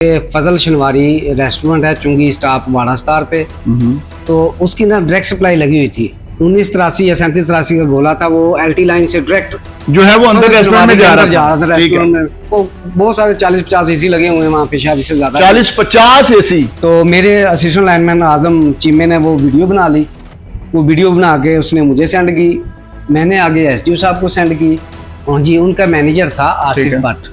फजल शनवारी restaurant है चुंगी stop वाड़ा star पे। तो उसकी ना डायरेक्ट सप्लाई लगी हुई थी। 1983 या 3783 का गोला था, वो एलटी लाइन से डायरेक्ट जो है वो अंदर रेस्टोरेंट में जा रहा था। रेस्टोरेंट में वो बहुत सारे 40-50 एसी लगे हुए हैं वहाँ पे, शायद इससे ज्यादा 40-50 एसी। तो मेरे असिस्टेंट लाइनमैन आजम चीमे ने वो वीडियो बना ली। वो वीडियो बना के उसने मुझे सेंड की, मैंने आगे एसडीओ साहब को सेंड की। हाँ जी, उनका मैनेजर था आसिफ भट्ट,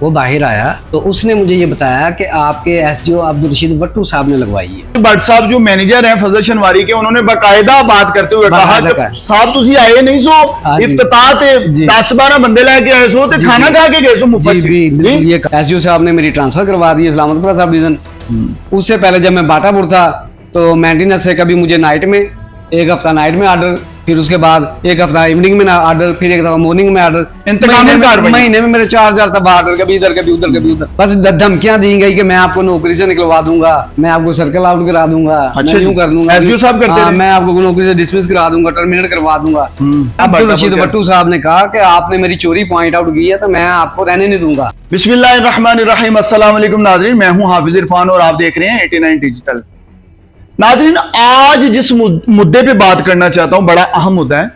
वो बाहर आया तो उसने मुझे ये बताया कि आपके एसडीओ अब्दुल रशीद भट्टू साहब ने लगवाई है। भट्ट साहब जो मैनेजर हैं फजल शनवारी के, उन्होंने बाकायदा बात करते हुए कहा कि साहब तुसी आए नहीं सो इफ्तिताह ते 10-12 बंदे लेके आए सो ते खाना खा के गए सो मुफ्त। ये एसडीओ साहब ने मेरी ट्रांसफर करवा दी इस्लामाबाद सब डिवीजन। उससे पहले जब मैं बाटापुर था तो मेंटेनेंस से कभी मुझे नाइट में, एक हफ्ता नाइट में ऑर्डर, फिर उसके बाद एक हफ्ता इवनिंग में ऑर्डर, फिर एक दफा मॉर्निंग में ऑर्डर। महीने में मेरे 4000 तक ऑर्डर, कभी इधर कभी उधर कभी उधर। बस धमकियां दी गई कि मैं आपको नौकरी से निकलवा दूंगा, मैं आपको सर्कल आउट करा दूंगा, मैं यूं कर दूंगा, एसडीओ साहब करते हैं, मैं आपको नौकरी से डिसमिस करा दूंगा, टर्मिनेट करवा दूंगा। अब्दुल रशीद भट्टू साहब ने कहा कि आपने मेरी चोरी पॉइंट आउट की है तो मैं आपको रहने नहीं दूंगा। बिस्मिल्लाहिर्रहमानिर्रहीम। अस्सलाम वालेकुम नाज़रीन, मैं हूं हाफिज इरफान और आप देख रहे हैं 89 डिजिटल। नाज़रीन, आज जिस मुद्दे पे बात करना चाहता हूं बड़ा अहम मुद्दा है।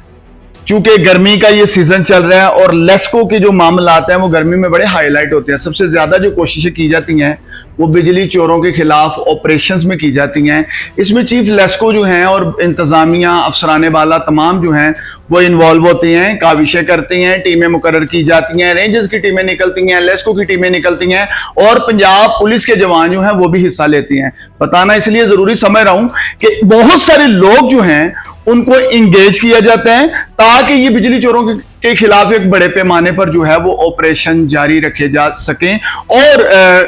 चूंकि गर्मी का ये सीजन चल रहा है और लेस्को के जो मामलात हैं वो गर्मी में बड़े हाईलाइट होते हैं। सबसे ज्यादा जो कोशिशें की जाती हैं वो बिजली चोरों के खिलाफ ऑपरेशंस में की जाती हैं। इसमें चीफ लेस्को जो हैं और इंतजामिया अफसरान बाला तमाम जो हैं वो इन्वॉल्व होते हैं, काविशें करते हैं, टीमें मुकर्रर की जाती हैं, रेंजर्स की टीमें निकलती हैं, लेस्को की टीमें निकलती हैं और पंजाब पुलिस के जवान जो हैं वो भी हिस्सा लेती हैं। बताना इसलिए जरूरी समझ रहा हूं कि बहुत सारे लोग जो हैं उनको इंगेज किया जाता है ताकि ये बिजली चोरों के खिलाफ एक बड़े पैमाने पर जो है वो ऑपरेशन जारी रखे जा सकें और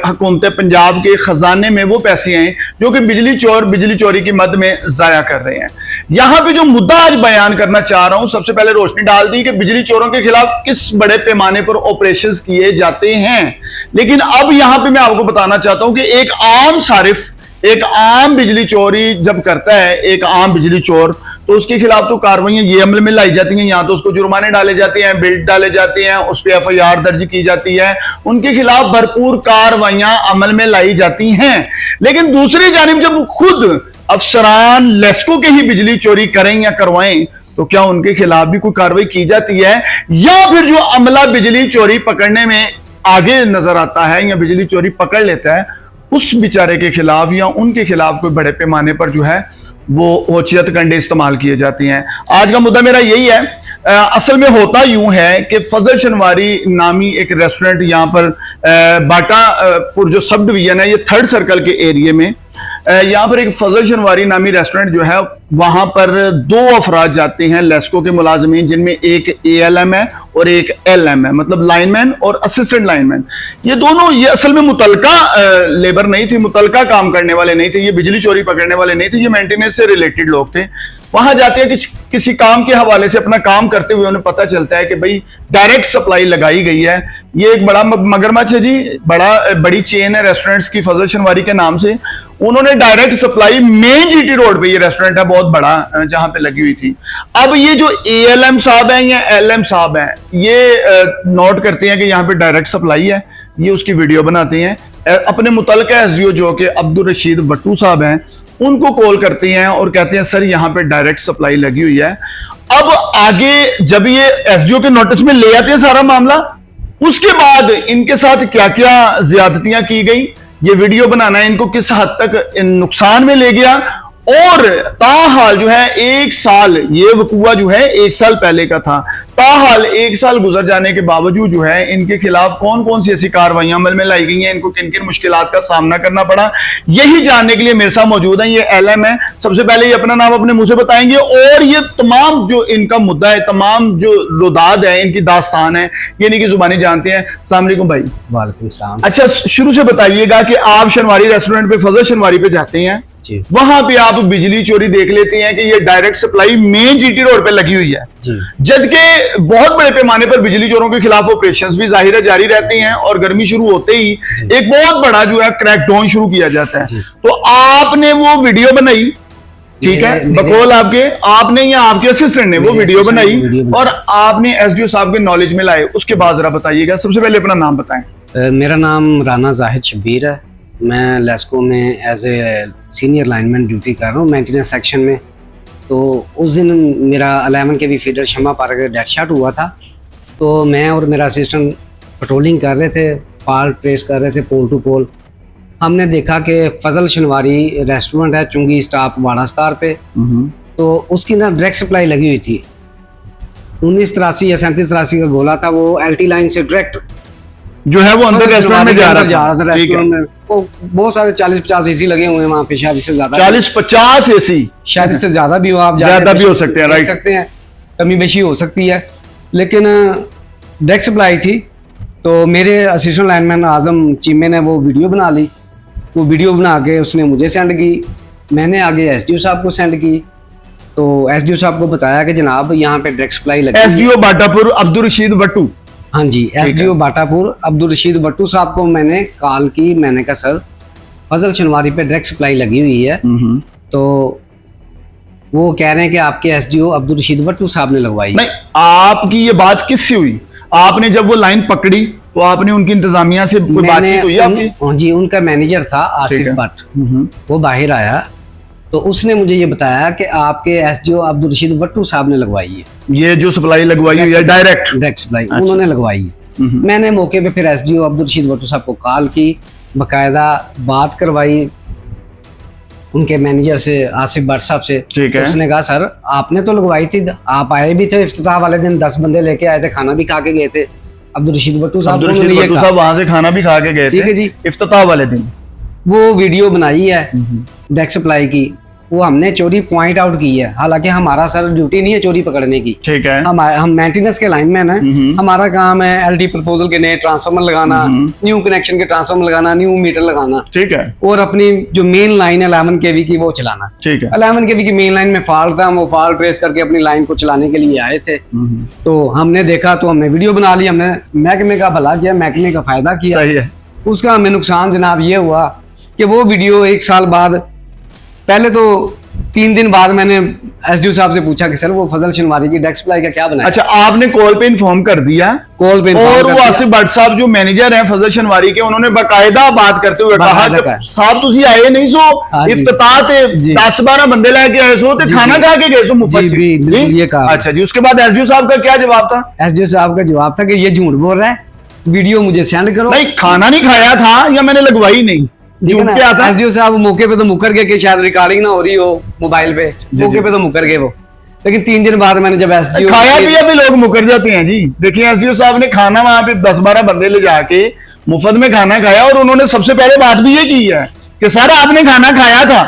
हुकूमत पंजाब के खजाने में वो पैसे आए जो कि बिजली चोरी की मद में जाया कर रहे हैं। यहां पे जो मुद्दा आज बयान करना चाह रहा हूं, सबसे पहले रोशनी डाल दी कि बिजली चोरों के खिलाफ किस बड़े पैमाने पर ऑपरेशंस किए जाते हैं। लेकिन अब यहां पे मैं आपको बताना चाहता हूं कि एक आम सारिफ, एक आम बिजली चोरी जब करता है एक आम बिजली चोर, तो उसके खिलाफ तो कार्रवाइयां ये अमल में लाई जाती हैं। यहाँ तो उसको जुर्माने डाले जाते हैं, बिल डाले जाते हैं, उस पर एफआईआर दर्ज की जाती है, उनके खिलाफ भरपूर कार्रवाइयां अमल में लाई जाती हैं। लेकिन दूसरी जानिब जब खुद अफसरान लेस्को के ही बिजली चोरी करें या करवाएं तो क्या उनके खिलाफ भी कोई कार्रवाई की जाती है? या फिर जो अमला बिजली चोरी पकड़ने में आगे नजर आता है या बिजली चोरी पकड़ लेता है उस बेचारे के खिलाफ या उनके खिलाफ कोई बड़े पैमाने पर जो है वो होशियत कंडे इस्तेमाल किए जाती हैं। आज का मुद्दा मेरा यही है। असल में होता यूं है कि फजल शनवारी नामी एक रेस्टोरेंट यहाँ पर बाटापुर जो सब डिवीजन है, ये 3rd सर्कल के एरिया में यहाँ पर एक फजल शनवारी नामी रेस्टोरेंट जो है वहां पर 2 अफराद जाते हैं लेस्को के मुलाजमीन, जिनमें एक ALM है और एक LM है, मतलब लाइनमैन और असिस्टेंट लाइनमैन। ये दोनों ये असल में मुतलका लेबर नहीं थी, मुतलका काम करने वाले नहीं थे, ये बिजली चोरी पकड़ने वाले नहीं थे, ये मेंटेनेंस से रिलेटेड लोग थे। वहां जाते हैं किसी काम के हवाले से अपना काम करते हुए उन्हें पता चलता है कि भाई डायरेक्ट सप्लाई लगाई गई है। ये एक बड़ा मगरमच्छ है जी, बड़ी चेन है रेस्टोरेंट्स की फजल शनवारी के नाम से। उन्होंने direct supply main GT road पे, ये रेस्टोरेंट है बहुत बड़ा, जहां पे लगी हुई थी। अब ये जो ALM साहब हैं या LM साहब हैं ये नोट करते हैं कि यहाँ पे डायरेक्ट सप्लाई है, ये उसकी वीडियो बनाते हैं, अपने मुतल्लिका SDO जो कि अब्दुल रशीद भट्टू साहब हैं उनको कॉल करते हैं और कहते हैं सर यहाँ पे डायरेक्ट सप्लाई लगी हुई है। अब आगे जब ये SDO के नोटिस में ले आते हैं सारा मामला, उसके बाद इनके साथ क्या क्या ज्यादतियां की गई, ये वीडियो बनाना इनको किस हद तक नुकसान में ले गया और ताहाल जो है 1 साल, ये वकूआ जो है 1 साल पहले का था, ताहाल 1 साल गुजर जाने के बावजूद जो है इनके खिलाफ कौन कौन सी ऐसी कार्रवाइयां अमल में लाई गई हैं, इनको किन किन मुश्किलात का सामना करना पड़ा, यही जानने के लिए मेरे साथ मौजूद है ये LM है। सबसे पहले ये अपना नाम अपने मुंह से बताएंगे और ये तमाम जो इनका मुद्दा है, तमाम जो रुदाद है, इनकी दास्तान है, ये इनकी जुबानी जानते हैं। अस्सलाम वालेकुम भाई। वालेकुम सलाम। अच्छा, शुरू से बताइएगा कि आप शनवारी रेस्टोरेंट पे फजल शनवारी पे जाते हैं, वहां पे आप बिजली चोरी देख लेते हैं कि ये direct supply main GT road पे लगी हुई है, जबकि बहुत बड़े पैमाने पर बिजली चोरों के खिलाफ ऑपरेशंस भी जाहिर है जारी रहते हैं और गर्मी शुरू होते ही एक बहुत बड़ा जो है क्रैकडाउन शुरू किया जाता है। तो आपने वो वीडियो बनाई, ठीक है, बकौल आपने या आपके असिस्टेंट ने वो वीडियो बनाई और आपने SDO साहब के नॉलेज में लाए, उसके बाद जरा बताइएगा। सबसे पहले अपना नाम बताएं। मेरा नाम राना जाहिद शब्बीर है मैं लेस्को में as a senior lineman duty कर रहा हूँ मेंटेनेंस सेक्शन में। तो उस दिन मेरा 11 K V feeder Shama park dead shot हुआ था। तो मैं और मेरा असिस्टेंट पेट्रोलिंग कर रहे थे, फॉल्ट ट्रेस कर रहे थे पोल टू पोल। हमने देखा कि फजल शनवारी रेस्टोरेंट है चुंगी स्टॉप वाड़ा स्टार पे, तो उसकी ना डायरेक्ट सप्लाई लगी हुई थी। 1983 या 3783 का गोला था, वो एलटी लाइन से डायरेक्ट जो है वो अंदर रेस्टोरेंट में जा रहा था। रेस्टोरेंट में वो बहुत सारे 40-50 एसी लगे हुए हैं वहाँ पे, शायद इससे ज्यादा 40-50 एसी, शायद इससे ज्यादा भी हो, आप ज्यादा भी हो सकते हैं, राइट सकते हैं, कमी बेशी हो सकती है। लेकिन डायरेक्ट सप्लाई थी। तो मेरे असिस्टेंट लाइनमैन आजम चीमे ने वो वीडियो बना ली। वो वीडियो बना के उसने मुझे सेंड की, मैंने आगे एसडीओ साहब को सेंड की। तो एसडीओ साहब को बताया कि जनाब यहाँ पे डायरेक्ट सप्लाई लगी। एसडीओ बाटापुर अब्दुल रशीद वट्टू, हाँ जी, एसडीओ बाटापुर अब्दुल रशीद वट्टू साहब को मैंने कॉल की। मैंने कहा सर फजल शनवारी पे डायरेक्ट सप्लाई लगी हुई है। तो वो कह रहे हैं कि आपके एसडीओ अब्दुल रशीद वट्टू साहब ने लगवाई। नहीं, आपकी ये बात किससे हुई? आपने जब वो लाइन पकड़ी तो आपने उनकी इंतजामिया से कोई बातचीत हुई आपकी? हाँ जी, उनका मैनेजर था आसिफ भट्ट, वो बाहर आया तो उसने मुझे ये बताया कि आपके एसडीओ अब्दुल रशीद वट्टू साहब ने लगवाई है ये जो सप्लाई लगवाई हुई है, डायरेक्ट सप्लाई उन्होंने लगवाई है। मैंने मौके पे फिर एसडीओ अब्दुल रशीद वट्टू साहब को कॉल की, बकायदा बात करवाई उनके मैनेजर से आसिफ भट्ट साहब से। ठीक है। उसने कहा सर आपने तो लगवाई थी, आप आए भी थे इफ्तिताह वाले दिन, 10 बंदे लेके आए थे, खाना भी खा के गए थे। अब्दुल रशीद भट्टू साहब वहां से खाना भी खा के गए थे, ठीक है जी, इफ्तिताह वाले दिन। वो वीडियो बनाई है डायरेक्ट सप्लाई की, वो हमने चोरी पॉइंट आउट की है। हालांकि हमारा सर ड्यूटी नहीं है चोरी पकड़ने की, ठीक है, हम मेंटेनेंस के लाइनमैन हैं। हमारा काम है एलडी प्रपोजल के नए ट्रांसफार्मर लगाना, न्यू कनेक्शन के ट्रांसफार्मर लगाना, न्यू मीटर लगाना, ठीक है, और अपनी जो मेन लाइन है 11 केवी की वो चलाना, ठीक है। 11 केवी की मेन लाइन में फॉल्ट था, हम वो फॉल्ट ट्रेस करके अपनी लाइन को चलाने के लिए आए थे। तो हमने देखा तो हमने वीडियो बना ली, हमने महकमे का भला किया, महकमे का फायदा किया। सही है। उसका हमें नुकसान जनाब ये हुआ कि वो वीडियो 1 साल बाद, पहले तो 3 दिन बाद मैंने एसडीओ साहब से पूछा कि सर वो फजल शनवारी की डायरेक्ट सप्लाई का क्या बनाया। अच्छा, आपने कॉल पे इन्फॉर्म कर दिया, कॉल पे, और वो आसिफ भट्ट साहब जो मैनेजर हैं फजल शनवारी के, उन्होंने बाकायदा बात करते हुए कहा कि साहब तुसी आए नहीं सो इफ्तिताह ते 10-12 बंदे लेके आए सो ते खाना खा के गए सो मुफ्त। ये कहा। अच्छा जी, उसके बाद एसडीओ साहब का क्या जवाब था? एसडीओ साहब का जवाब था कि ये झूठ बोल रहा है, वीडियो मुझे सेंड करो। नहीं, खाना नहीं खाया था या मैंने लगवाई नहीं, एसडीओ साहब मौके पे तो मुकर गए कि शायद रिकॉर्डिंग ना हो रही हो मोबाइल पे, मौके पे तो मुकर गए वो। लेकिन 3 दिन बाद मैंने जब एसडीओ खाया पिया भी लोग मुकर जाते हैं जी। देखिए एसडीओ साहब ने खाना वहां पे 10-12 बंदे ले जाके मुफ्त में खाना खाया, और उन्होंने सबसे पहले बात भी ये की है कि सर आपने खाना खाया था।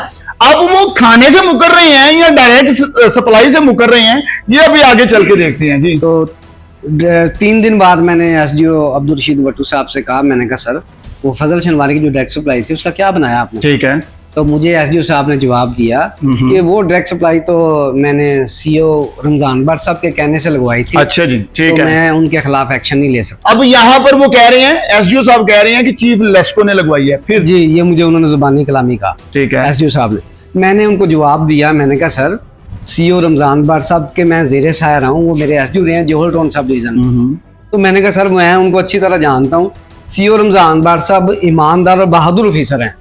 अब वो खाने से मुकर रहे हैं या डायरेक्ट सप्लाई से मुकर रहे हैं, ये अभी आगे चल के देखते हैं जी। तो 3 दिन बाद मैंने एसडीओ अब्दुल रशीद वट्टू साहब से कहा, मैंने कहा सर वो फजल शनवारी की जो डायरेक्ट सप्लाई थी उसका क्या बनाया आपने? ठीक है। तो मुझे एसडीओ साहब ने जवाब दिया कि वो डायरेक्ट सप्लाई तो मैंने सीओ रमजान भट्ट साहब के कहने से लगवाई थी। अच्छा जी, ठीक है। मैं उनके खिलाफ एक्शन नहीं ले सकता। अब यहाँ पर वो कह रहे हैं, एसडीओ साहब कह रहे हैं कि चीफ लेस्को ने लगवाई है। फिर जी, ये मुझे उन्होंने जुबानी कलामी कहा, ठीक है, एसडीओ साहब ने। मैंने उनको जवाब दिया, मैंने कहा सर सीओ रमजान भट्ट साहब के मैं जेरे साया रहा हूँ, वो मेरे एसडीओ रहे हैं जोहल टाउन सब डिवीजन। तो मैंने कहा सर मैं उनको अच्छी तरह जानता हूँ, सीओ रमजान भट्ट साहब ईमानदार और बहादुर ऑफिसर हैं,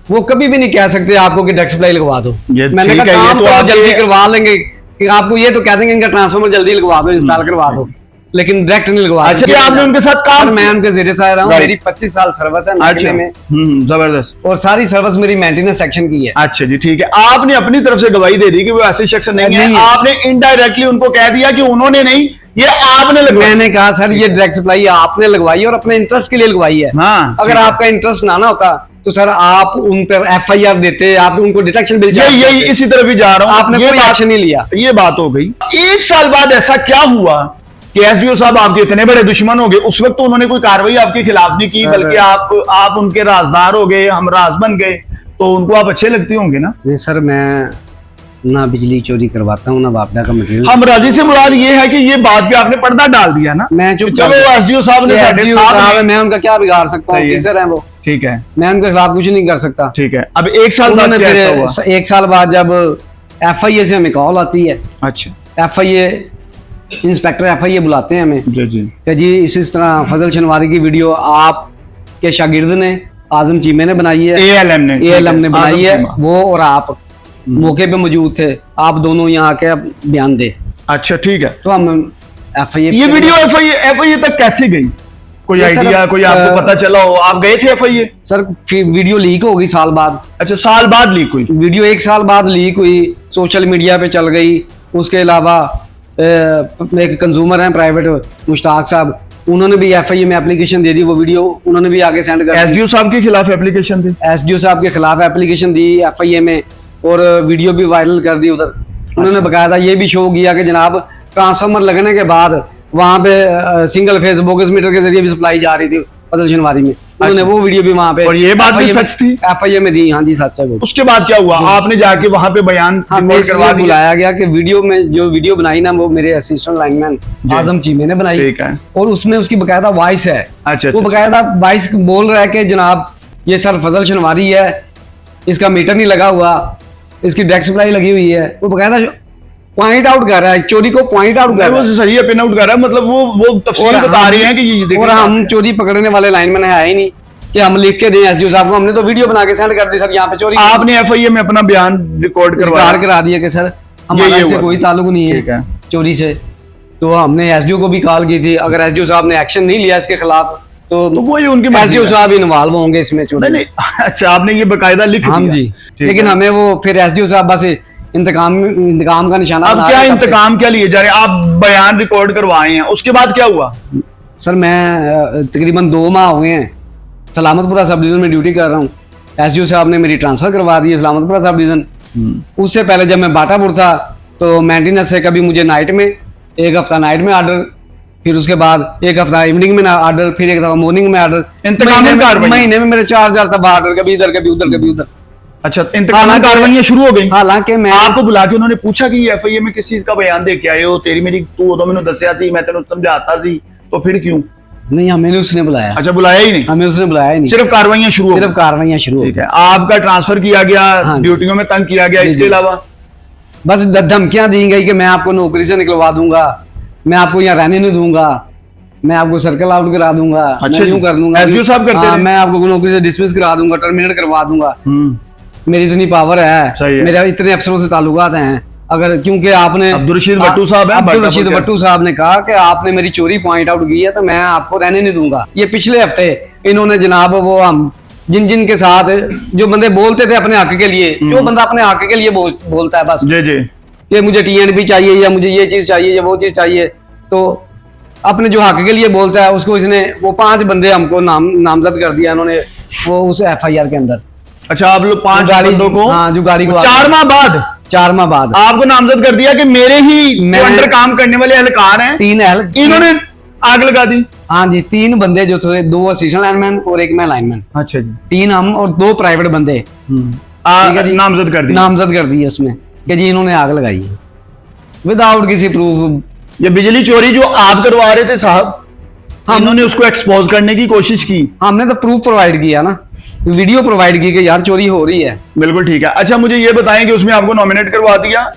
वो कभी भी नहीं कह सकते आपको कि डायरेक्ट सप्लाई लगवा दो। मैंने कहा काम तो आप जल्दी करवा लेंगे, कि आपको ये तो कह देंगे इनका ट्रांसफार्मर जल्दी लगवा दो, इंस्टॉल करवा दो, लेकिन डायरेक्ट नहीं लगवा। अच्छा, आपने उनके साथ काम? मैं उनके ज़रिए से आ रहा हूँ, मेरी 25 साल सर्विस है महकमे में, जबरदस्त, और सारी सर्विस मेरी मेंटेनेंस सेक्शन की है। अच्छा जी, ठीक है। आपने अपनी तरफ से गवाही दे दी कि वो ऐसे शख्स नहीं है, आपने इनडायरेक्टली उनको कह दिया कि उन्होंने नहीं, ये आपने लगवाई। मैंने कहा सर ये डायरेक्ट सप्लाई आपने लगवाई और अपने इंटरेस्ट के लिए लगवाई है। हाँ, अगर आपका इंटरेस्ट ना होता तो सर आप उन पर एफआईआर देते, आप उनको डिटेक्शन बिल, यही इसी तरफ ही जा रहा हूँ, आपने कोई एक्शन नहीं लिया। ये बात हो गई। 1 साल बाद ऐसा क्या हुआ कि एसडीओ साहब आपके इतने बड़े दुश्मन हो गए? उस वक्त तो उन्होंने कोई कार्रवाई आपके खिलाफ नहीं की, बल्कि आप उनके राजदार हो गए, हम राज बन गए, तो उनको आप अच्छे लगते होंगे ना? नहीं सर, मैं ना बिजली चोरी करवाता हूँ ना बापडा का मटेरियल। हम राजी से मुराद ये है कि ये बात पे आपने पर्दा डाल दिया ना। मैं चुप, चलो एसडीओ साहब ने मैं उनका क्या बिगाड़ सकता हूँ, ऑफिसर हैं वो, ठीक है, मैं उनके खिलाफ कुछ नहीं कर सकता, ठीक है। अब 1 साल बाद क्या हुआ? 1 साल बाद जब एफआईए से हमें कॉल आती है, अच्छा, एफआईए इंस्पेक्टर एफआईए बुलाते हैं हमें जी कि जी इस तरह फजल शनवारी की वीडियो आपके शागिर्द ने आजम चीमे ने बनाई है, ALM ने ALM ने बनाई आजम है, चीमा। वो और आप मौके पे मौजूद थे, आप दोनों यहाँ के बयान दे। अच्छा ठीक है। तो हम FIA ये वीडियो FIA तक कैसे गई? कोई ये सर, आइडिया, कोई आपको पता चला हो? आप गए थे FIA? सर फिर वीडियो लीक हो गई साल बाद। अच्छा, साल बाद लीक हुई? वीडियो 1 साल बाद लीक हुई, सोशल मीडिया पे चल गई। उसके अलावा एक कंज्यूमर हैं प्राइवेट, मुश्ताक साहब, उन्होंने भी FIA में एप्लीकेशन दे दी। वो वीडियो उन्होंने भी आगे सेंड कर दी। SDO साहब के खिलाफ एप्लीकेशन थी? SDO साहब के खिलाफ एप्लीकेशन दी FIA में, और वीडियो भी वायरल कर दी उधर। उन्होंने बकायदा ये भी शो किया कि जनाब ट्रांसफार्मर लगने के बाद वहाँ पे सिंगल फेज बोगस मीटर के जरिए भी सप्लाई जा रही थी फजल शनवारी में। उन्होंने वो वीडियो भी वहाँ पे, और ये बात भी FIA में- सच थी? FIA में दी। हाँ जी, सच है वो। उसके बाद क्या हुआ? आपने जाके वहां पे बयान हमें रिकॉर्ड करवा इसलिए दिया? बुलाया गया कि वीडियो में जो वीडियो बनाई ना, वो मेरे असिस्टेंट लाइनमैन आजम चीमे ने बनाई। ठीक है। और उसमें उसकी बकायदा वॉइस है। अच्छा, वो अच्छा। बकायदा वॉइस बोल रहा है कि जनाब ये सर फजल शनवारी है, इसका मीटर नहीं लगा हुआ, इसकी डायरेक्ट सप्लाई लगी हुई है। वो बकायदा पॉइंट आउट कर रहा है, चोरी को पॉइंट आउट कर रहा है। वो सही है, पिन आउट कर रहा है, मतलब वो तफसील और बता हम- रहे हैं कि ये देखिए। और हम चोरी पकड़ने वाले लाइनमैन है ही नहीं कि हम लिख के दें SDO साहब को। हमने तो वीडियो बना के सेंड कर दी सर, यहाँ पे चोरी आपने FIA में अपना बयान रिकॉर्ड करवाया? इकरार करा दिया कि सर हमारा ये इससे हुआ। कोई ताल्लुक नहीं ठीक है। है चोरी से। तो हमने SDO को भी कॉल की थी, अगर SDO साहब ने एक्शन नहीं लिया इसके खिलाफ तो वही उनकी मर्जी SDO है। साहब इन्वॉल्व होंगे इसमें चोरी नहीं में। नहीं, अच्छा आपने ये बकायदा लिख हाँ दिया? जी, ठीक लेकिन है। हमें वो फिर SDO साहब बस इंतकाम का निशाना अब बना क्या रहे थे। इंतकाम क्या लिए जा रहे हैं? आप बयान रिकॉर्ड करवाए हैं, उसके बाद क्या हुआ? सर मैं तकरीबन 2 माह हुए हैं सलामतपुरा सब डिवीजन में ड्यूटी कर रहा हूँ। SDO साहब ने मेरी ट्रांसफर करवा दी सलामतपुरा सब डिवीजन। उससे पहले जब मैं बाटापुर था तो मेंटेनेंस से कभी मुझे नाइट में, 1 हफ्ता नाइट में ऑर्डर, फिर उसके बाद 1 हफ्ता इवनिंग में ऑर्डर, फिर 1 हफ्ता मॉर्निंग में ऑर्डर। इंतकामी कार्रवाई? महीने में मेरे 4,000 तक ऑर्डर, कभी इधर कभी उधर कभी उधर। अच्छा, इंतकामी हालांकि- कार्रवाइयां शुरू हो गई? हालांकि मैं आपको बुला के उन्होंने पूछा कि FIA में किस चीज का बयान दे के आए हो? तेरी मेरी तू उदों मैंने दसिया सी, मैं तेन समझाता सी, तो फिर क्यों? नहीं, हमें नहीं उसने बुलाया, अच्छा, बुलाया ही नहीं, हमें उसने बुलाया ही नहीं, सिर्फ कार्रवाइयां शुरू हो सिर्फ गई। कार्रवाइयां शुरू हो ठीक है। आपका ट्रांसफर किया गया, हाँ। ड्यूटियों में तंग किया गया, जी, इसके जी। अलावा? बस धमकियां दी गई कि मैं आपको नौकरी से निकलवा दूंगा, मैं आपको यहाँ रहने नहीं दूंगा, मैं आपको सर्कल आउट करा दूंगा, अच्छा मैं जी। यूं कर दूंगा, SDO साहब करते हाँ, थे? मैं आपको नौकरी से डिसमिस करा दूंगा, टर्मिनेट करवा दूंगा, मेरी इतनी पावर सही है, है। मेरे इतने अफसरों से ताल्लुकात हैं। अगर क्योंकि आपने अब्दुल रशीद भट्टू साहब हैं, अब्दुल रशीद बाटापुर के। भट्टू साहब ने कहा कि आपने मेरी चोरी पॉइंट आउट की है तो मैं आपको रहने नहीं दूंगा। ये पिछले हफ्ते इन्होंने जनाब वो हम जिन के साथ जो बंदे बोलते थे अपने हक के लिए, जो बंदा अपने हक के लिए बोलता है बस जी जी। कि मुझे TNP चाहिए या मुझे ये चीज चाहिए या वो चीज चाहिए, तो अपने जो हक के लिए बोलता है उसको इसने वो 5 बंदे हमको नामजद कर दिया इन्होंने वो उस FIR के अंदर। अच्छा, आप लोग 5 बंदों को, हाँ, जो गाड़ी को 4 माह बाद 4 माह बाद आपको नामजद कर दिया कि मेरे ही जो मैं- अंडर काम करने वाले एहलकार हैं 3 इन्होंने आग लगा दी? हाँ जी, 3 बंदे जो थे, 2 असिस्टेंट लाइनमैन और 1 मैं लाइनमैन, अच्छा जी। 3 हम और 2 प्राइवेट बंदे ठीक है जी, नामजद कर दिया? नामजद कर दिए उसमें कि जी इन्होंने आग लगाई है विदाउट किसी प्रूफ। ये बिजली चोरी जो आप करवा रहे थे साहब, इन्होंने उसको एक्सपोज करने की कोशिश की? हमने तो प्रूफ प्रोवाइड किया ना, वीडियो प्रोवाइड की कि यार चोरी हो रही है। बिल्कुल ठीक है। अच्छा, मुझे ये बताएं कि उसमें आपको नॉमिनेट करवा दिया,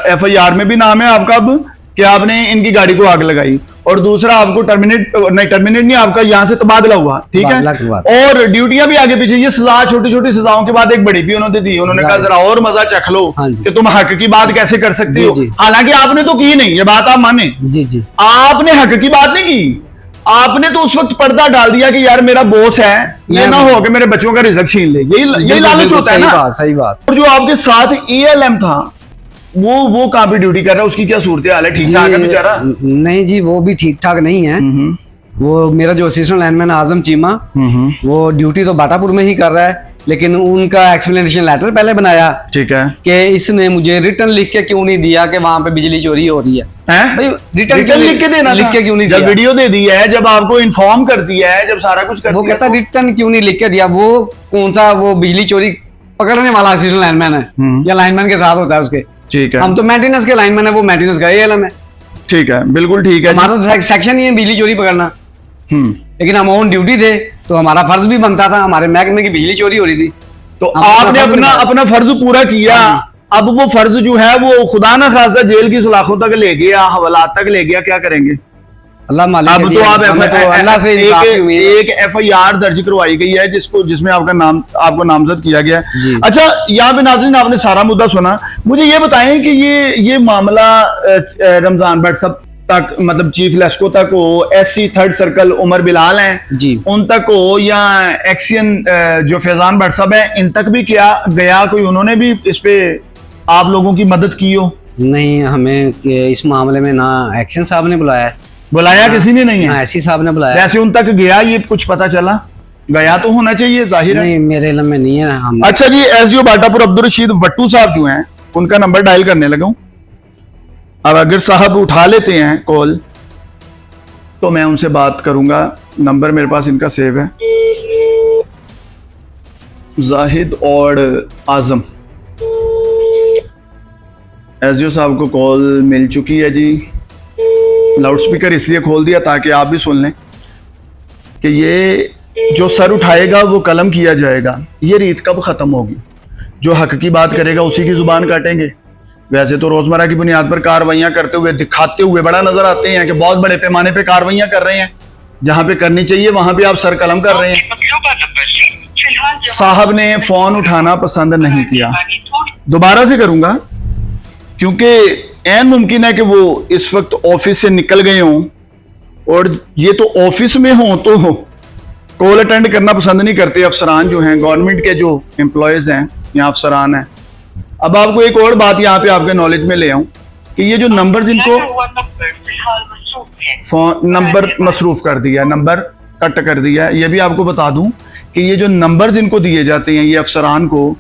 FIR में भी नाम है आपका अब कि आपने इनकी गाड़ी को आग लगाई, और दूसरा आपको टर्मिनेट नहीं, आपका यहाँ से तबादला हुआ, ठीक तबादला है, करवा और ड्यूटियां भी आगे पीछे। ये सजा, छोटी छोटी सजाओं के बाद एक बड़ी भी उन्होंने दी, उन्होंने कहा जरा और मजा चख लो हाँ जी। कि तुम हक की बात कैसे कर सकते जी, हो। जी। हालांकि आपने तो की नहीं, ये बात आप माने, जी जी, आपने हक की बात नहीं की, आपने तो उस वक्त पर्दा डाल दिया कि यार मेरा बॉस है, ये ना हो कि मेरे बच्चों का रिजल्ट छीन ले। यही लालच होता है ना। सही बात। और जो आपके साथ ALM था वो कहाँ पे ड्यूटी कर रहा है, उसकी क्या सूरत हाल है? ठीक ठाक है बेचारा? नहीं जी, वो भी ठीक ठाक नहीं है। वो मेरा जो असिस्टेंट लाइनमैन आजम चीमा, वो ड्यूटी तो बाटापुर में ही कर रहा है, लेकिन उनका एक्सप्लेनेशन लेटर पहले बनाया ठीक है। कि इसने मुझे रिटर्न लिख के क्यों नहीं दिया कि वहां पे बिजली चोरी हो रही है। हैं? भाई रिटर्न रिटर्न लिख के देना लिख था। के क्यों नहीं जब दिया? वीडियो दे दी है, जब आपको इन्फॉर्म कर दिया है, जब सारा कुछ कर वो दिया, कहता रिटर्न क्यों नहीं लिख के दिया? वो कौन सा वो बिजली चोरी पकड़ने वाला असिस्टेंट लाइनमैन है या लाइनमैन के साथ होता है उसके? ठीक है। हम तो मेंटेनेंस के लाइनमैन है, वो मेंटेनेंस का ALM है। ठीक है, बिल्कुल ठीक है जी। हमारा तो सेक्शन ही है बिजली चोरी पकड़ना, हम्म। लेकिन हम ऑन ड्यूटी थे तो हमारा फर्ज भी बनता था, हमारे महकमे की बिजली चोरी हो रही थी तो हम आपने फर्ज अपना निभाया। अपना फर्ज पूरा किया। अब वो फर्ज जो है वो खुदा ना खासा जेल की सलाखों तक ले गया, हवालात तक ले गया, क्या करेंगे? अल्लाह मालिक है अब जी, तो आप हमें तो अल्लाह से इंसाफ की उम्मीद है। एक FIR दर्ज करवाई गई है जिसमें आपको नामजद किया गया जी। है। अच्छा, यहाँ पे नाज़रीन आपने सारा मुद्दा सुना, मुझे ये बताएं कि ये मामला रमजान भट्ट साहब तक, मतलब चीफ लेस्को तक हो, SC third circle Umar Bilal हैं जी। उन तक हो, या एक्सियन जो फैजान भट्ट साहब हैं इन तक भी क्या गया, कोई उन्होंने भी इस पे आप लोगों की मदद की हो? नहीं, हमें इस मामले में ना एक्शन साहब ने बुलाया है, बुलाया किसी ने नहीं ना है? ऐसी साहब ने बुलाया है। वैसे उन तक गया, ये कुछ पता चला? गया तो होना चाहिए, जाहिर है। नहीं, मेरे इल्म में नहीं है। हम अच्छा जी, SDO बाटापुर अब्दुल रशीद वट्टू साहब जो हैं उनका नंबर डायल करने लगा हूं। अब अगर साहब उठा लेते हैं कॉल तो मैं उनसे बात करूंगा। नंबर मेरे पास इनका सेव है, जाहिद और आजम। SDO साहब को कॉल मिल चुकी है जी। लाउड स्पीकर इसलिए खोल दिया ताकि आप भी सुन लें कि ये जो सर उठाएगा वो कलम किया जाएगा। ये रीत कब खत्म होगी? जो हक की बात करेगा उसी की जुबान काटेंगे। वैसे तो रोजमर्रा की बुनियाद पर कार्रवाइयां करते हुए, दिखाते हुए बड़ा नजर आते हैं कि बहुत बड़े पैमाने पे कार्रवाइयां कर रहे हैं, जहां पे करनी चाहिए वहां पे आप सर कलम कर रहे हैं। साहब ने फोन उठाना पसंद नहीं किया, दोबारा से करूंगा क्योंकि ऐन मुमकिन है कि वो इस वक्त ऑफिस से निकल गए हों, और ये तो ऑफिस में हों तो कॉल अटेंड करना पसंद नहीं करते अफसरान जो हैं, गवर्नमेंट के जो एम्प्लॉयज हैं या अफसरान हैं। अब आपको एक और बात यहाँ पे आपके नॉलेज में ले आऊं कि ये जो नंबर जिनको फोन नंबर मसरूफ कर दिया, नंबर कट कर दिया, ये भी आपको बता दूं कि ये जो नंबर जिनको दिए जाते हैं ये अफसरान को,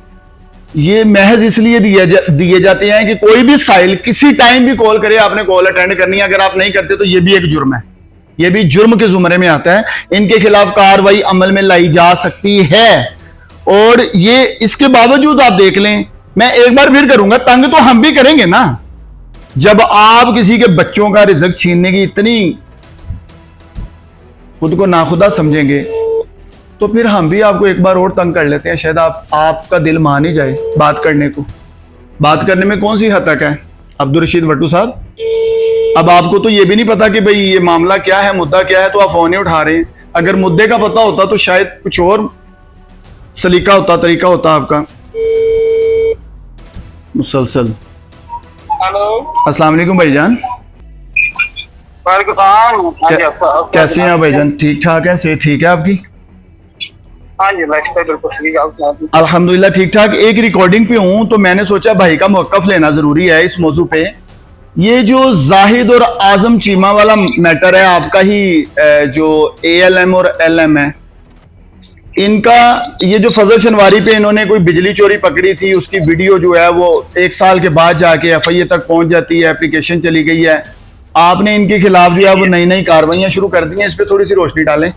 ये महज इसलिए दिए जाते हैं कि कोई भी साइल किसी टाइम भी कॉल करे, आपने कॉल अटेंड करनी है। अगर आप नहीं करते तो ये भी एक जुर्म है, ये भी जुर्म के जुमरे में आता है। इनके खिलाफ कार्रवाई अमल में लाई जा सकती है। और ये इसके बावजूद आप देख लें, मैं एक बार फिर करूंगा, तंग तो हम भी करेंगे ना। जब आप किसी के बच्चों का रिजल्ट छीनने की इतनी खुद को नाखुदा समझेंगे तो फिर हम भी आपको एक बार और तंग कर लेते हैं। शायद आपका दिल मान ही जाए बात करने को। बात करने में कौन सी हद तक है अब्दुल रशीद वट्टू साहब? अब आपको तो ये भी नहीं पता कि भाई ये मामला क्या है, मुद्दा क्या है, तो आप फोन ही उठा रहे हैं। अगर मुद्दे का पता होता तो शायद कुछ और सलीका होता, तरीका होता आपका। मुसलसल। हेलो, अस्सलाम वालेकुम भाईजान, कैसे हैं आप भाईजान? ठीक ठाक है, सेहत ठीक है आपकी? हाँ जी, बिल्कुल ठीक है। अल्हम्दुलिल्लाह ठीक ठाक। एक रिकॉर्डिंग पे हूं तो मैंने सोचा भाई का मौक़िफ़ लेना जरूरी है इस मौजू पे। ये जो जाहिद और आजम चीमा वाला मैटर है, आपका ही जो ALM और LM है, इनका ये जो फजल शनवारी पे इन्होंने कोई बिजली चोरी पकड़ी थी, उसकी वीडियो जो है वो 1 साल के बाद जाके FIA तक पहुंच जाती है, एप्लीकेशन चली गई है। आपने इनके खिलाफ जो है वो नई नई कार्रवाइयां शुरू कर दी हैं, इस पे थोड़ी सी रोशनी डालें।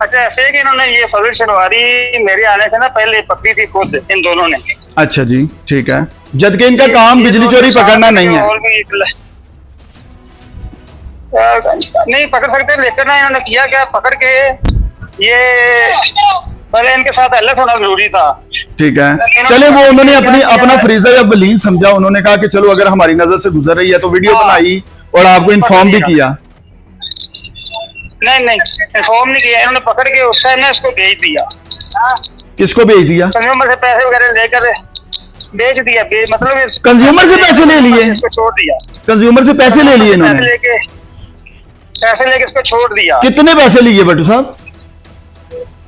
अच्छा, ऐसे है कि इन्होंने ये फजल शनवारी मेरे आने से ना पहले पकड़ी थी खुद इन दोनों ने। अच्छा जी, ठीक है। जबकि इनका काम बिजली चोरी पकड़ना नहीं है। और भी नहीं पकड़ सकते, लेकिन ना इन्होंने किया क्या, पकड़ के ये पहले इनके साथ अलर्ट होना जरूरी था। ठीक है, चले वो उन्होंने अपना फरीजा या वलीन समझा, उन्होंने कहा कि चलो अगर हमारी नजर से गुजर रही है तो वीडियो बनाई और आपको इन्फॉर्म भी किया। नहीं इन्फॉर्म नहीं किया इन्होंने, पकड़ के उस टाइम इसको भेज दिया। किसको भेज दिया? कंज्यूमर से पैसे वगैरह लेकर बेच दिया। मतलब कंज्यूमर से पैसे ले लिए, इसको छोड़ दिया। कंज्यूमर से पैसे ले लिए इन्होंने, पैसे लेके इसको छोड़ दिया। कितने पैसे लिए भट्टू साहब?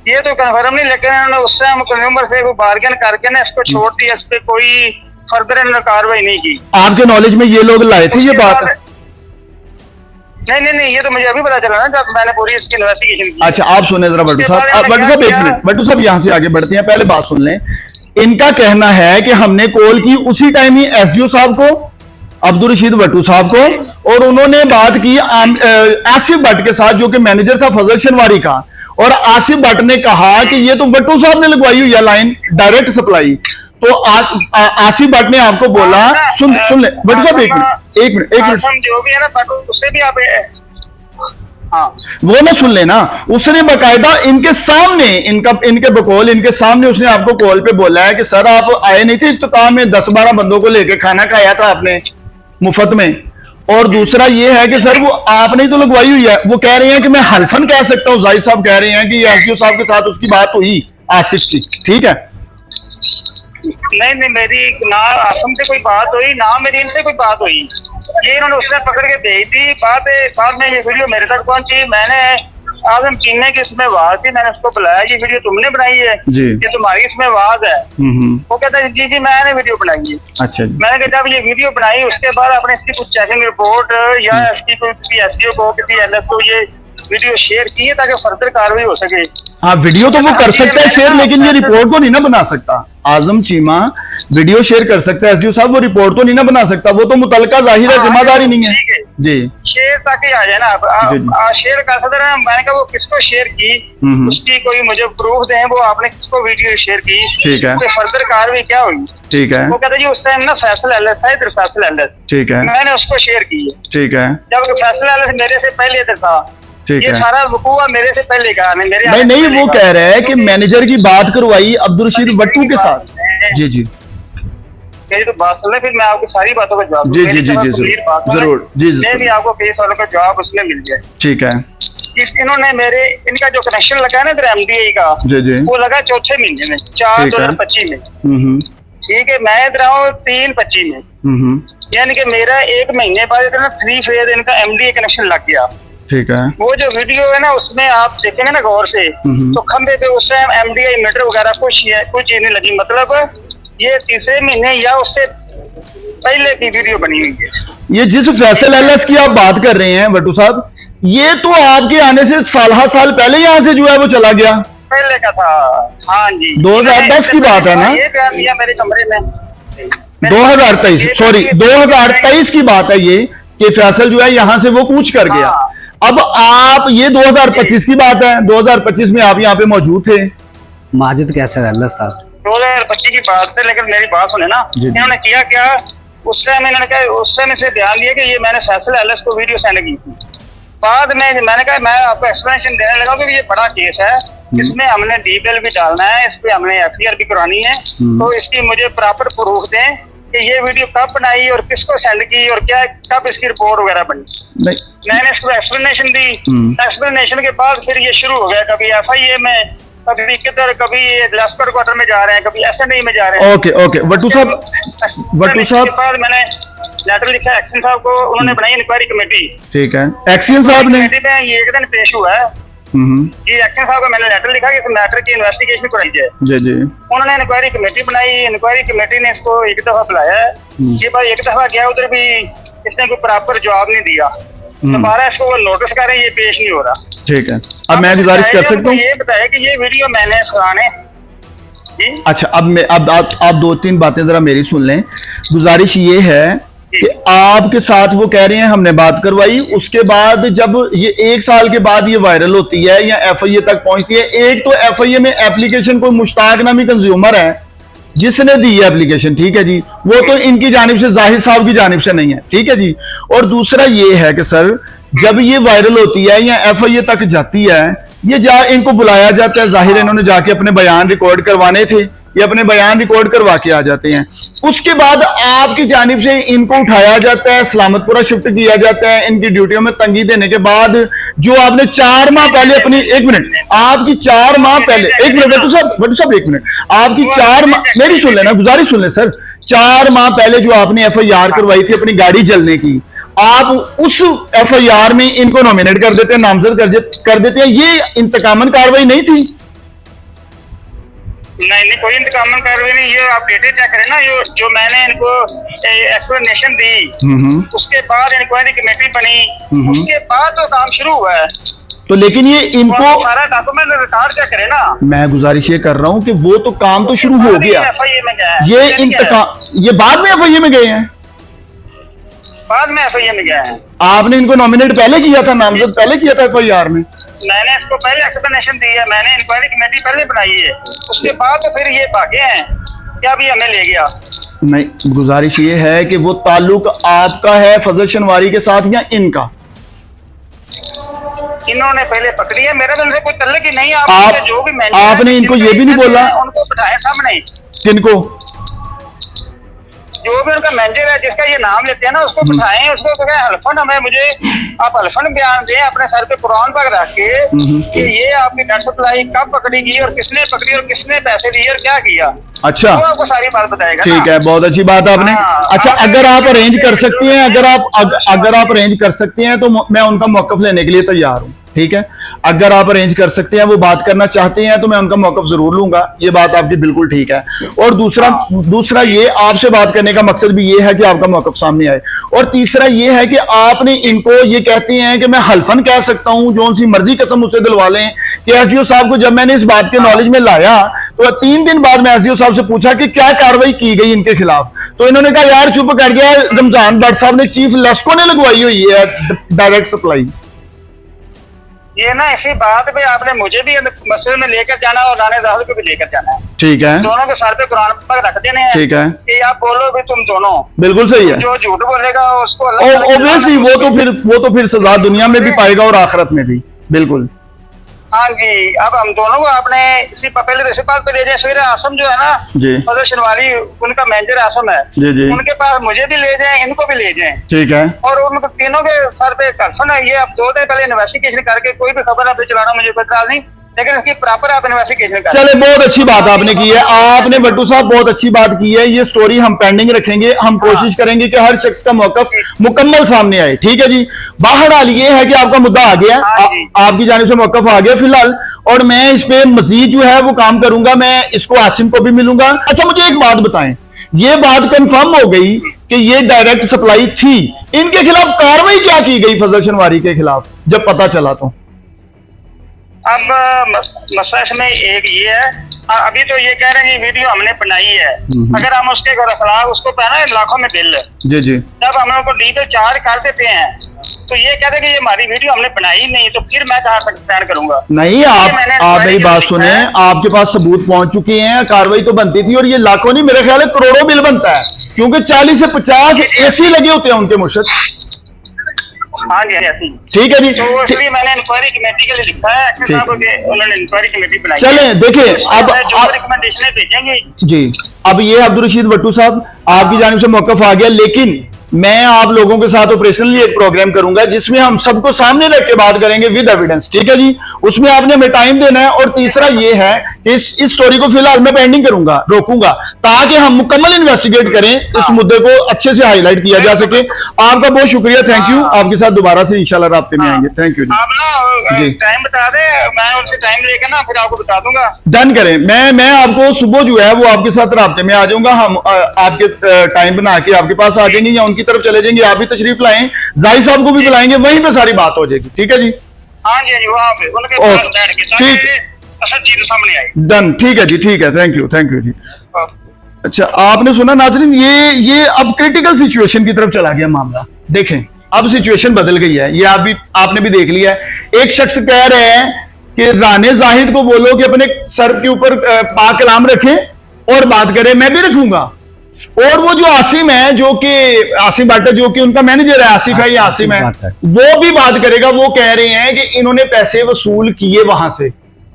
ये तो कंफर्म नहीं, लेकिन इन्होंने उस टाइम कंज्यूमर से वो बार्गेन करके ना इसको छोड़ दिया। इस पे कोई फर्दर इन्होंने कार्रवाई नहीं की। आपके नॉलेज में ये लोग लाए थे ये बात? नहीं, ये तो मुझे अभी पता चला ना जब मैंने पूरी इसकी इन्वेस्टिगेशन की। अच्छा, आप सुने जरा भट्टू साहब। भट्टू साहब एक मिनट, भट्टू साहब यहाँ से आगे बढ़ते हैं, पहले बात सुन लें। इनका कहना है कि हमने कॉल की उसी टाइम ही SDO साहब को, अब्दुल रशीद वट्टू साहब को, और उन्होंने बात की आसिफ भट्ट के साथ जो कि मैनेजर था फजल शनवारी का। और आसिफ भट्ट ने कहा कि ये तो वट्टू साहब ने लगवाई हुई है लाइन, डायरेक्ट सप्लाई। तो आसिफ भट्ट ने आपको बोला, सुन ले भट्टू साहब, एक मिनट जो भी है ना, उससे भी आप वो ना सुन लेना। उसने बकायदा इनके सामने, इनके बकौल इनके सामने उसने आपको कॉल पे बोला है कि सर आप आए नहीं थे इफ्तिताह में, 10-12 बंदों को लेके खाना खाया था आपने मुफ्त में। और दूसरा ये है कि सर वो आपने ही तो लगवाई हुई है, वो कह रहे हैं कि मैं हल्फन कह सकता हूँ, जाहिद साहब कह रहे हैं कि एसडीओ साहब के साथ उसकी बात हुई आसिफ की, ठीक है? नहीं, मेरी ना आसम से कोई बात हुई ना मेरी इनसे कोई बात हुई। ये इन्होंने उसने पकड़ के भेजी थी। बाद में ये वीडियो मेरे तक पहुंची। मैंने आजम चीने की इसमें आवाज थी, मैंने उसको बुलाया, ये वीडियो तुमने बनाई है, ये तुम्हारी इसमें आवाज है। वो कहता है जी मैंने वीडियो बनाई है। अच्छा जी। मैंने कहा जब ये वीडियो बनाई उसके बाद आपने इसकी कुछ चेकिंग रिपोर्ट या इसकी कोई किसी एसडीओ को किसी एलएस को ये वीडियो शेयर की है ताकि फर्दर कार्रवाई हो सके। हाँ, वीडियो तो वो कर सकता है शेयर, लेकिन ये रिपोर्ट को नहीं ना बना सकता। आजम चीमा वीडियो शेयर कर सकता है एसडीओ साहब, वो रिपोर्ट तो नहीं ना बना सकता, वो तो मुतलका जाहिर है जिम्मेदारी नहीं है जी। शेयर ताकि आ जाए ना, आप शेयर कर सकते हैं। मैंने कहा वो किसको शेयर की, उसकी कोई मुझे प्रूफ दें, वो आपने किसको वीडियो शेयर की, ठीक है, फर्दर कार्रवाई क्या हुई, ठीक है। वो कहते जी उस टाइम ना फैसल एलएस था, इधर फैसल एलएस, ठीक है, मैंने उसको शेयर की है, ठीक है, जब फैसल एलएस मेरे से पहले इधर था, ये सारा वकूआ मेरे से पहले का नहीं वो कह रहा है कि मैनेजर की बात करवाई अब्दुल रशीद वट्टू के साथ। जी जी, मेरी तो बात सुन ले, फिर मैं आपको सारी बातों का जवाब जी जी जी जी जरूर जी जी, मैं भी आपको केस वालों का जवाब उसमें मिल जाए, ठीक है। इन्होंने इनका जो कनेक्शन लगा है ना इधर एमडीए का, जी जी, वो लगा चौथे महीने में 4/2025 में, ठीक है। मैं इधर आऊँ 3/25 में, यानी कि मेरा 1 महीने बाद इधर 3 फेज इनका एमडीए कनेक्शन लग गया, ठीक है। वो जो वीडियो है ना उसमें आप देखेंगे ना गौर से, तो खंबे पे उस टाइम एमडीआई मीटर वगैरह कुछ चीज नहीं लगी, मतलब ये तीसरे महीने या उससे पहले की वीडियो बनी हुई है। ये जिस फैसल एलएस की आप बात कर रहे हैं भट्टू साहब, ये तो आपके आने से साल पहले यहाँ से जो है वो चला गया, पहले का था। हाँ जी, 2010 की बात है ना, ये बयान दिया मेरे कमरे में 2023, सॉरी 2023 की बात है ये, कि फैसल जो है यहाँ से वो कूच कर गया। अब आप ये 2025 की बात है, 2025 में आप यहाँ पे मौजूद थे। माजिद कैसे एलएस था 2025 की बात है, लेकिन मेरी बात सुने ना, इन्होंने किया क्या उस टाइम, इन्होंने कहा उस टाइम से बयान दिया कि ये मैंने फैसल एलएस को वीडियो सेंड की थी। बाद में मैंने कहा मैं आपको एक्सप्लेनेशन देने लगा कि ये बड़ा केस है, इसमें हमने डीबीएल भी डालना है, इस पे हमने एफआईआर भी करानी है, तो इसकी मुझे प्रॉपर प्रूफ दें कि ये वीडियो कब बनाई और किसको सेंड की और क्या कब इसकी रिपोर्ट वगैरह बनी। मैंने इसको एक्सप्लेनेशन दी, एक्सप्लेनेशन के बाद फिर ये शुरू हो गया, कभी एफआईए में, कभी किधर, कभी लश्कर क्वार्टर में जा रहे हैं, कभी एसएनडी में जा रहे हैं। ओके वट्टू साहब बाद मैंने लेटर लिखा एक्शन साहब को, उन्होंने बनाई इंक्वायरी कमेटी, ठीक है। एक्शन साहब ने ये एक दिन पेश हुआ है, ये एक्शन साहब को मैंने लेटर लिखा कि इस मैटर की इन्वेस्टिगेशन कराई जाए, जी जी। उन्होंने इंक्वायरी कमेटी बनाई, इंक्वायरी कमेटी ने इसको एक दफा बुलाया, ये बार एक दफा गया, उधर भी इसने कोई प्रॉपर जवाब नहीं दिया, दोबारा इसको वो नोटिस कर रहे हैं, ये पेश नहीं हो रहा, ठीक है। अब मैं गुजारिश कर सकता हूँ, ये बताया कि ये वीडियो मैंने सुनाने। अच्छा, अब आप 2-3 बातें जरा मेरी सुन लें। गुजारिश ये है कि आपके साथ वो कह रहे हैं हमने बात करवाई, उसके बाद जब ये 1 साल के बाद ये वायरल होती है या एफआईए तक पहुंचती है, एक तो एफआईए में एप्लीकेशन कोई मुश्ताक नामी कंज्यूमर है जिसने दी है एप्लीकेशन, ठीक है जी, वो तो इनकी जानिब से जाहिद साहब की जानिब से नहीं है, ठीक है जी। और दूसरा ये है कि सर जब ये वायरल होती है या एफआईए तक जाती है, ये इनको बुलाया जाता है, जाहिर इन्होंने जाके अपने बयान रिकॉर्ड करवाने थे, ये अपने बयान रिकॉर्ड करवा के आ जाते हैं, उसके बाद आपकी जानिब से इनको उठाया जाता है, सलामतपुरा शिफ्ट किया जाता है, इनकी ड्यूटियों में तंगी देने के बाद जो आपने 4 माह पहले अपनी, 1 मिनट, आपकी 4 माह पहले, 1 मिनट वट्टू साहब 1 मिनट, आपकी 4 माह, मेरी सुन लेना, गुजारिश सुन ले सर, 4 माह पहले जो आपने एफआईआर करवाई थी अपनी गाड़ी जलने की, आप उस एफआईआर में इनको नॉमिनेट कर देते हैं, नामजद कर देते हैं, ये इंतकामन कार्रवाई नहीं थी? नहीं, कोई इंतकामन कार्रवाई नहीं, ये आप डेटे चेक करें ना, जो मैंने इनको एक्सप्लेनेशन दी, उसके बाद इंक्वायरी कमेटी बनी, उसके बाद तो काम शुरू हुआ है। तो लेकिन ये इनको सारा डॉक्यूमेंट रिकॉर्ड चेक करें ना। मैं गुजारिश ये कर रहा हूँ कि वो तो काम तो शुरू हो गया, ये बाद में एफआईए में गए हैं, बाद में एफआईए में गया है। आपने इनको नॉमिनेट पहले किया था, नामजद पहले किया था एफआईआर में? मैंने इसको पहले एक्सप्लेनेशन दी है, मैंने इंक्वायरी कमेटी पहले बनाई है, उसके बाद तो फिर ये भागे हैं, क्या भी हमें ले गया। नहीं, गुजारिश ये है कि वो ताल्लुक आपका है फजल शनवारी के साथ या इनका? इन्होंने पहले पकड़ी है, मेरा तो उनसे कोई तल्लुक ही नहीं। जो भी आपने इनको ये भी नहीं बोला उनको बिठाया सामने? किनको? जो भी उनका मैनेजर है जिसका ये नाम लेते हैं ना, उसको बिठाएं, उसको कहें हल्फन हमें मुझे आप हल्फन बयान दें अपने सर पे कुरान पर रख के कि ये आपकी डेट सप्लाई कब पकड़ी गई और किसने पकड़ी और किसने पैसे दिए और क्या किया। अच्छा, वो आपको सारी बात बताएगा। ठीक है, बहुत अच्छी बात आपने। हाँ, अच्छा, अगर आप अरेंज कर सकते हैं, अगर आप अरेंज कर सकते हैं तो मैं उनका मौकफ लेने के लिए तैयार हूं। ठीक है, अगर आप अरेंज कर सकते हैं, वो बात करना चाहते हैं, तो मैं उनका मौकफ जरूर लूंगा। ये बात आपकी बिल्कुल ठीक है। और दूसरा ये आपसे बात करने का मकसद भी ये है कि आपका मौकफ सामने आए। और तीसरा ये है कि आपने इनको ये कहते हैं कि मैं हल्फन कह सकता हूं, जो उनकी मर्जी कसम मुझसे दिलवा लें कि एसडीओ साहब को जब मैंने इस बात के नॉलेज में लाया तो 3 दिन बाद मैं एसडीओ साहब से पूछा कि क्या कार्रवाई की गई इनके खिलाफ, तो इन्होंने कहा यार चुप कर गया, रमजान भट्ट साहब ने चीफ लेस्को ने लगवाई हुई है डायरेक्ट सप्लाई। ये ना इसी बात पे आपने मुझे भी मस्जिद में लेकर जाना और राने दाहल को भी लेकर जाना है। ठीक है, दोनों के सर पे कुरान पर रख देने हैं। ठीक है, कि आप बोलो भी तुम दोनों। बिल्कुल सही है। जो झूठ बोलेगा उसको ऑब्वियसली वो तो फिर सजा दुनिया में भी पाएगा और आखिरत में भी। बिल्कुल, हाँ जी। अब हम दोनों को आपने इसी पहले इसी बात पे ले जाए। फिर आसम जो है ना जी, फजल शनवारी उनका मैनेजर आसम है जी जी, उनके पास मुझे भी ले जाएं, इनको भी ले जाएं। ठीक है, और उनको तीनों के सर पे कर्फन है। ये अब 2 दिन पहले इन्वेस्टिगेशन करके कोई भी खबर आप चलाना मुझे कोई इतराज नहीं, लेकिन इसकी प्रॉपर आप इन्वेस्टिगेशन करें। चले, बहुत अच्छी बात आपने की है। आपने भट्टू साहब बहुत अच्छी बात की है। ये स्टोरी हम पेंडिंग रखेंगे। हम कोशिश करेंगे कि हर शख्स का मौकफ मुकम्मल सामने आए। ठीक है जी, बहरहाल ये है कि आपका मुद्दा आ गया, आपकी जानिब से मौकफ आ गया फिलहाल, और मैं इस पे मजीद जो है वो काम करूंगा। मैं इसको आसिम को भी मिलूंगा। अच्छा, मुझे एक बात बताएं, ये बात कंफर्म हो गई कि ये डायरेक्ट सप्लाई थी, इनके खिलाफ कार्रवाई क्या की गई फजल शनवारी के खिलाफ जब पता चला तो? अब मसला इसमें एक ये है, अभी तो ये कह रहे हैं कि वीडियो हमने बनाई है। अगर हम उसके खिलाफ उसको पहना लाखों में बिल, जी जी, जब हम उनको लीगल चार्ज कर देते हैं तो ये कहते हैं कि ये हमारी वीडियो हमने बनाई नहीं, तो फिर मैं कहाँ तक स्टैंड करूंगा? नहीं, आप मेरी बात सुने, आपके पास सबूत पहुंच चुके हैं, कार्रवाई तो बनती थी। और ये लाखों नहीं, मेरे ख्याल है करोड़ों बिल बनता है, क्योंकि 40 से 50 एसी लगे होते हैं उनके मुर्शद। हाँ जी, ऐसी। ठीक है जी, तो इसलिए मैंने इंक्वायरी कमेटी के लिए लिखा है कि साहब उन्होंने इंक्वायरी कमेटी बनाई। चले देखिए, अब जो रिकमेंडेशन भेजेंगे जी, अब ये अब्दुल रशीद भट्टू साहब आपकी जानिब से मौकफ आ गया, लेकिन मैं आप लोगों के साथ ऑपरेशनली एक प्रोग्राम करूंगा जिसमें हम सबको सामने रख के बात करेंगे विद एविडेंस। ठीक है जी, उसमें आपने हमें टाइम देना है। और तीसरा ये है कि इस स्टोरी को फिलहाल मैं पेंडिंग करूंगा, रोकूंगा, ताकि हम मुकम्मल इन्वेस्टिगेट करें, इस मुद्दे को अच्छे से हाईलाइट किया जा सके। आपका बहुत शुक्रिया, थैंक यू। आपके साथ दोबारा से इंशाल्लाह राब्ते में आएंगे। थैंक यू आप ना टाइम बता दे, मैं उनसे टाइम लेकर ना फिर आपको बता दूंगा। डन करें। मैं आपको सुबह जो है वो आपके साथ राब्ते में आ जाऊंगा। हम आपके टाइम बना के आपके पास आ जाएंगे या उनकी तरफ चले जाएंगे। आप भी तशरीफ लाएं, जाहिर साहब को भी बुलाएंगे, वहीं पे सारी बात हो जाएगी। ठीक है जी, हाँ जी, वहाँ पे उनके पास बैठ के ताकि असल चीज सामने आई। डन, ठीक है जी, ठीक है, थैंक यू जी। अच्छा, आपने सुना नाज़रीन, ये अब क्रिटिकल सिचुएशन की तरफ चला गया मामला। देखें, अब सिचुएशन बदल गई है। ये आपने भी देख लिया है। एक शख्स कह रहे हैं कि राने जाहिद को बोलो कि अपने सर के ऊपर पाक कलाम रखें और बात करें, मैं भी रखूंगा। और वो जो आसिम है, जो कि आसिम भट्ट, जो कि उनका मैनेजर है, आसिफ है या आसिम है, वो भी बात करेगा। वो कह रहे हैं कि इन्होंने पैसे वसूल किए, वहां से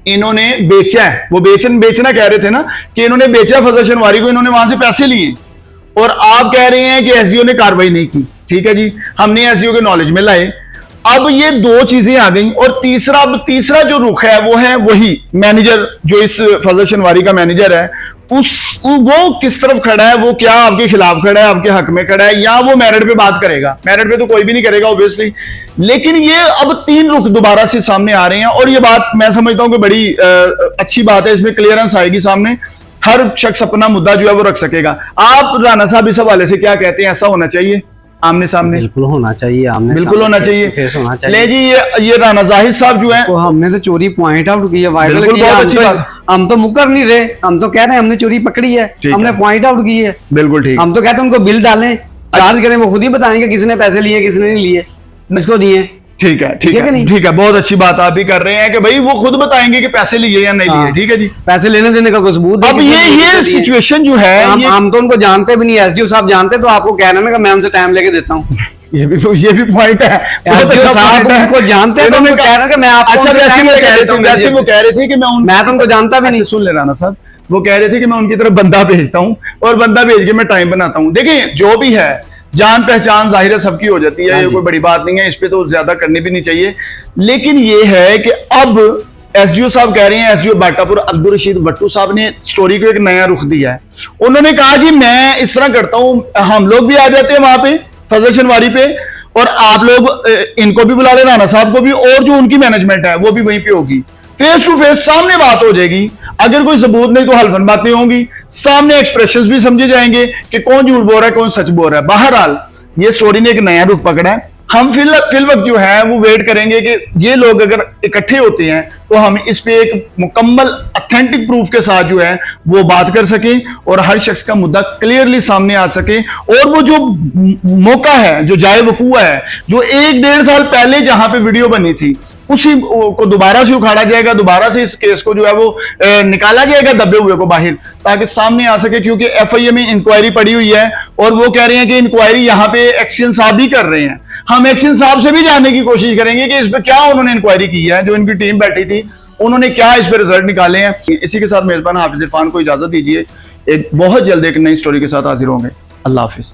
इन्होंने बेचा है। वो बेचना कह रहे थे ना कि इन्होंने बेचा फजल शनवारी को, इन्होंने वहां से पैसे लिए। और आप कह रहे हैं कि एसडीओ ने कार्रवाई नहीं की। ठीक है जी, हमने एसडीओ के नॉलेज में लाए। अब ये 2 चीजें आ गई। और तीसरा जो रुख है वो है वही मैनेजर, जो इस फजल शनवारी का मैनेजर है, वो किस तरफ खड़ा है, वो क्या आपके खिलाफ खड़ा है, आपके हक में खड़ा है, या वो मेरिट पे बात करेगा। मेरिट पे तो कोई भी नहीं करेगा ऑब्वियसली, लेकिन ये अब 3 रुख दोबारा से सामने आ रहे हैं। और ये बात मैं समझता हूं कि बड़ी अच्छी बात है, इसमें क्लियरेंस आएगी सामने, हर शख्स अपना मुद्दा जो है वो रख सकेगा। आप राना साहब इस हवाले से क्या कहते हैं? ऐसा होना चाहिए आमने सामने? बिल्कुल होना चाहिए, आमने बिल्कुल होना चाहिए, फेस होना चाहिए। ले जी, ये राना जाहिद साहब जो है, तो हमने तो चोरी पॉइंट आउट की है, वायरल बिल्कुल, की है। बहुत अच्छी बात। हम तो मुकर नहीं रहे, हम तो कह रहे हैं हमने चोरी पकड़ी है, हमने पॉइंट आउट की है। बिल्कुल ठीक। हम तो कहते हैं उनको बिल डालें, चार्ज करें, वो खुद ही बताएंगे किसने पैसे लिए, किसने नहीं लिए, किसको दिए। ठीक है, ठीक है, ठीक है, बहुत अच्छी बात आप भी कर रहे हैं कि भाई वो खुद बताएंगे कि पैसे लिए या नहीं लिए। ठीक है जी, पैसे लेने देने का कोई सबूत। अब ये सिचुएशन जो है, हम तो उनको जानते भी नहीं, एसडीओ साहब जानते तो आपको कह रहे हैं ना कि मैं उनसे टाइम लेके देता हूँ। ये भी पॉइंट है। उनको जानते हैं तो उनको कह रहे हैं कि मैं आपको जैसे वो कह रहे थे कि मैं तो उनको जानता भी नहीं। सुन ले राना साहब, वो कह रहे थे कि मैं उनकी तरफ बंदा भेजता हूं और बंदा भेज के मैं टाइम बनाता हूं। देखिए जो भी है, जान पहचान जाहिर है सबकी हो जाती है, ये कोई बड़ी बात नहीं है, इस पे तो ज्यादा करनी भी नहीं चाहिए। लेकिन ये है कि अब एसडीओ साहब कह रहे हैं, एसडीओ बाटापुर अब्दुल रशीद वट्टू साहब ने स्टोरी को एक नया रुख दिया है। उन्होंने कहा जी मैं इस तरह करता हूं, हम लोग भी आ जाते हैं वहां पे फजल शनवारी पे, और आप लोग इनको भी बुला लेना, राणा साहब को भी, और जो उनकी मैनेजमेंट है वो भी वहीं पे होगी, फेस टू फेस सामने बात हो जाएगी। अगर कोई सबूत नहीं तो हल्फन बातें होंगी, सामने एक्सप्रेशंस भी समझे जाएंगे कि कौन झूठ बोल रहा है कौन सच बोल रहा है। बहरहाल ये स्टोरी ने एक नया रुख पकड़ा है। हम फिल वक्त जो है वो वेट करेंगे कि ये लोग अगर इकट्ठे होते हैं तो हम इस पे एक मुकम्मल ऑथेंटिक प्रूफ के साथ जो है वो बात कर सकें और हर शख्स का मुद्दा क्लियरली सामने आ सके। और वो जो मौका है, जो जाए वकूआ है, जो 1-1.5 साल पहले जहां पे वीडियो बनी थी, उसी को दोबारा से उखाड़ा जाएगा, दोबारा से इस केस को जो है वो निकाला जाएगा दबे हुए को बाहर, ताकि सामने आ सके। क्योंकि एफआईए में इंक्वायरी पड़ी हुई है और वो कह रहे हैं कि इंक्वायरी यहां पे एक्शन साहब भी कर रहे हैं। हम एक्शन साहब से भी जानने की कोशिश करेंगे कि इस पर क्या उन्होंने इंक्वायरी की है, जो इनकी टीम बैठी थी उन्होंने क्या इस पर रिजल्ट निकाले हैं। इसी के साथ मेजबान हाफिज इरफान को इजाजत दीजिए, एक बहुत जल्द एक नई स्टोरी के साथ हाजिर होंगे। अल्लाह हाफिज।